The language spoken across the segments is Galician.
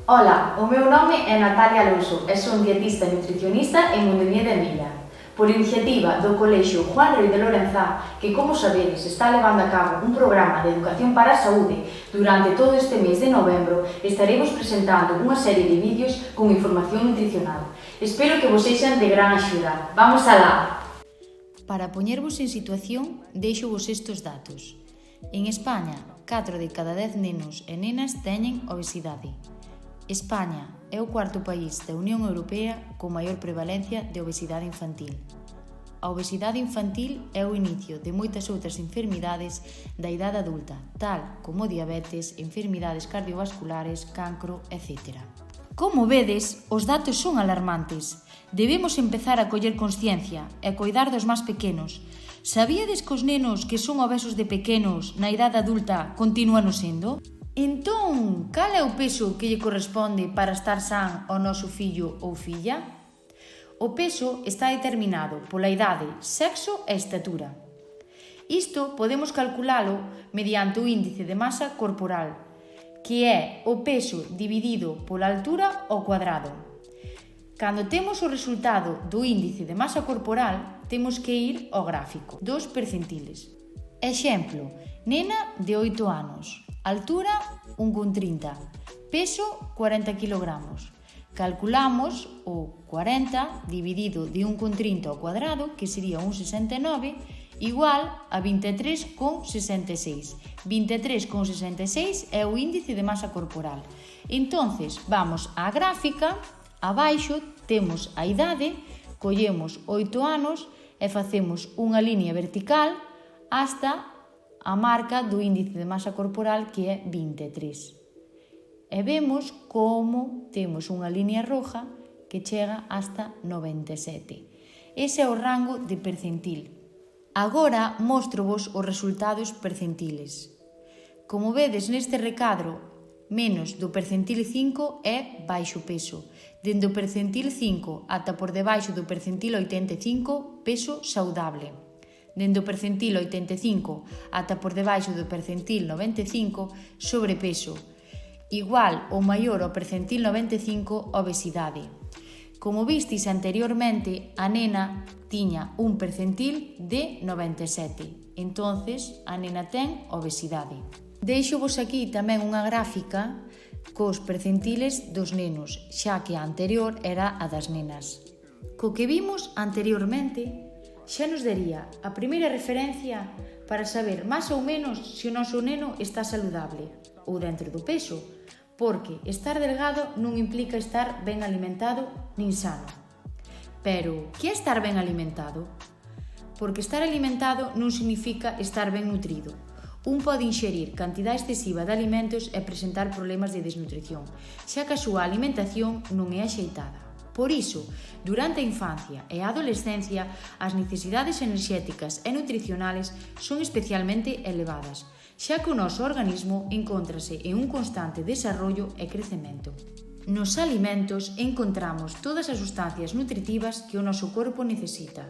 Ola, o meu nome é Natalia Alonso e son dietista e nutricionista en Mondoñedo de Milla. Por iniciativa do Colexio Juan Rei de Lorenzá, que, como sabedes, está levando a cabo un programa de educación para a saúde durante todo este mes de novembro, estaremos presentando unha serie de vídeos con información nutricional. Espero que vos sexan de gran axuda. Vamos alá! Para poñervos en situación, deixo-vos estes datos. En España, 4 de cada 10 nenos e nenas teñen obesidade. España é o cuarto país da Unión Europea con maior prevalencia de obesidade infantil. A obesidade infantil é o inicio de moitas outras enfermidades da idade adulta, tal como diabetes, enfermidades cardiovasculares, cancro, etc. Como vedes, os datos son alarmantes. Debemos empezar a coller consciencia e coidar dos máis pequenos. Sabíades que os nenos que son obesos de pequenos na idade adulta continúan sendo? Entón, cal é o peso que lle corresponde para estar san ao noso fillo ou filla? O peso está determinado pola idade, sexo e estatura. Isto podemos calculalo mediante o índice de masa corporal, que é o peso dividido pola altura ao cuadrado. Cando temos o resultado do índice de masa corporal, temos que ir ao gráfico dos percentiles. Exemplo, nena de 8 anos. Altura 1,30, peso 40 kg. Calculamos o 40 dividido de 1,30 ao cuadrado, que sería 1,69, igual a 23,66. 23,66 é o índice de masa corporal. Entonces, vamos á gráfica, abaixo temos a idade, collemos 8 anos e facemos unha liña vertical hasta a marca do índice de masa corporal, que é 23. E vemos como temos unha liña roja que chega hasta 97. Ese é o rango de percentil. Agora mostrovos os resultados percentiles. Como vedes neste recadro, menos do percentil 5 é baixo peso. Dende o percentil 5 ata por debaixo do percentil 85, peso saudable. Dende o percentil 85 ata por debaixo do percentil 95, sobrepeso. Igual ou maior ao percentil 95, obesidade. Como vistis anteriormente, a nena tiña un percentil de 97. Entonces, a nena ten obesidade. Deixo-vos aquí tamén unha gráfica cos percentiles dos nenos, xa que a anterior era a das nenas. Co que vimos anteriormente, xa nos daría a primeira referencia para saber máis ou menos se o noso neno está saludable ou dentro do peso, porque estar delgado non implica estar ben alimentado nin sano. Pero, que é estar ben alimentado? Porque estar alimentado non significa estar ben nutrido. Un pode inxerir cantidade excesiva de alimentos e presentar problemas de desnutrición, xa que a súa alimentación non é axeitada. Por iso, durante a infancia e a adolescencia, as necesidades enerxéticas e nutricionales son especialmente elevadas, xa que o noso organismo encóntrase en un constante desarrollo e crecemento. Nos alimentos encontramos todas as sustancias nutritivas que o noso corpo necesita.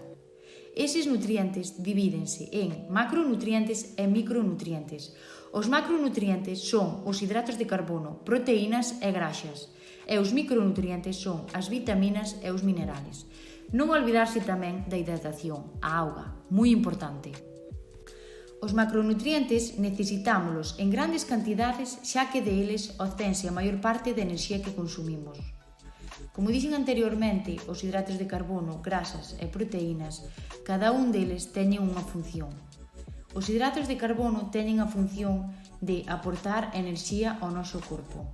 Eses nutrientes divídense en macronutrientes e micronutrientes. Os macronutrientes son os hidratos de carbono, proteínas e graxas, e os micronutrientes son as vitaminas e os minerales. Non olvidarse tamén da hidratación, a auga, moi importante. Os macronutrientes necesitámolos en grandes cantidades, xa que deles obtense a maior parte da enerxía que consumimos. Como dixen anteriormente, os hidratos de carbono, grasas e proteínas, cada un deles teñen unha función. Os hidratos de carbono teñen a función de aportar enerxía ao noso corpo.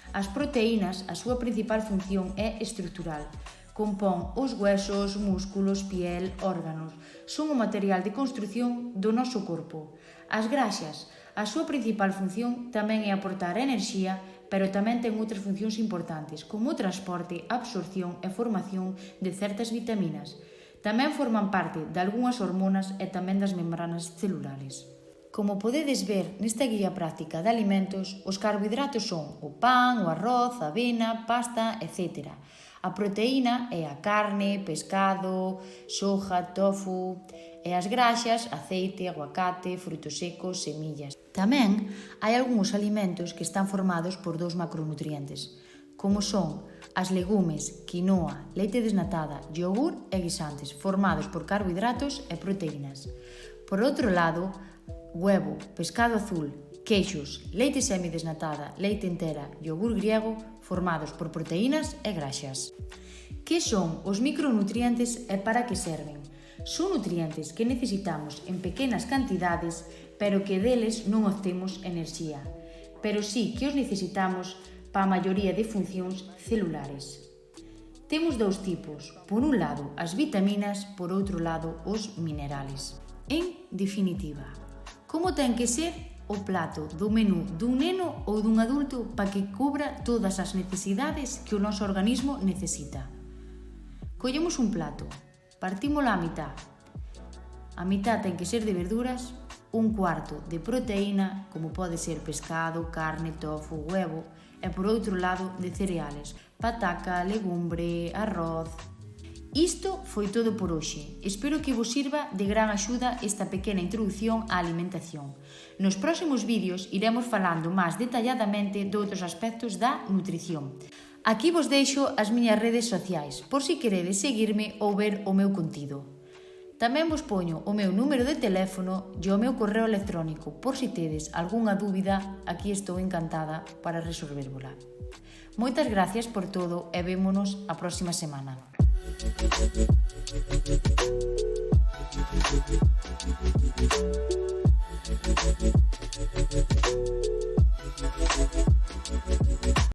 As proteínas, a súa principal función é estrutural. Compón os huesos, músculos, piel, órganos. Son o material de construción do noso corpo. As graxas, a súa principal función tamén é aportar enerxía, pero tamén ten outras funcións importantes, como o transporte, absorción e formación de certas vitaminas. Tamén forman parte de algunhas hormonas e tamén das membranas celulares. Como podedes ver nesta guía práctica de alimentos, os carbohidratos son o pan, o arroz, a avena, pasta, etc. A proteína é a carne, pescado, soja, tofu, e as graxas, aceite, aguacate, frutos secos, semillas. Tamén hai algúns alimentos que están formados por 2 macronutrientes. como son as legumes, quinoa, leite desnatada, yogur e guisantes, formados por carbohidratos e proteínas. Por outro lado, huevo, pescado azul, queixos, leite semidesnatada, leite entera, yogur griego, formados por proteínas e graxas. Que son os micronutrientes e para que serven? Son nutrientes que necesitamos en pequenas cantidades, pero que deles non obtemos enerxía, pero sí que os necesitamos para a maioría de funcións celulares. Temos dous tipos, por un lado as vitaminas, por outro lado os minerales. En definitiva, como ten que ser o plato do menú dun neno ou dun adulto para que cubra todas as necesidades que o noso organismo necesita? Collemos un plato, partímolo á mitad. A mitad ten que ser de verduras, un cuarto de proteína, como pode ser pescado, carne, tofu, huevo, e por outro lado de cereales, pataca, legumbre, arroz. Isto foi todo por hoxe. Espero que vos sirva de gran axuda esta pequena introdución á alimentación. Nos próximos vídeos iremos falando máis detalladamente de outros aspectos da nutrición. Aquí vos deixo as miñas redes sociais, por si queredes seguirme ou ver o meu contido. Tamén vos poño o meu número de teléfono e o meu correo electrónico, por si tedes algunha dúbida, aquí estou encantada para resolvérvola. Moitas gracias por todo e vémonos a próxima semana.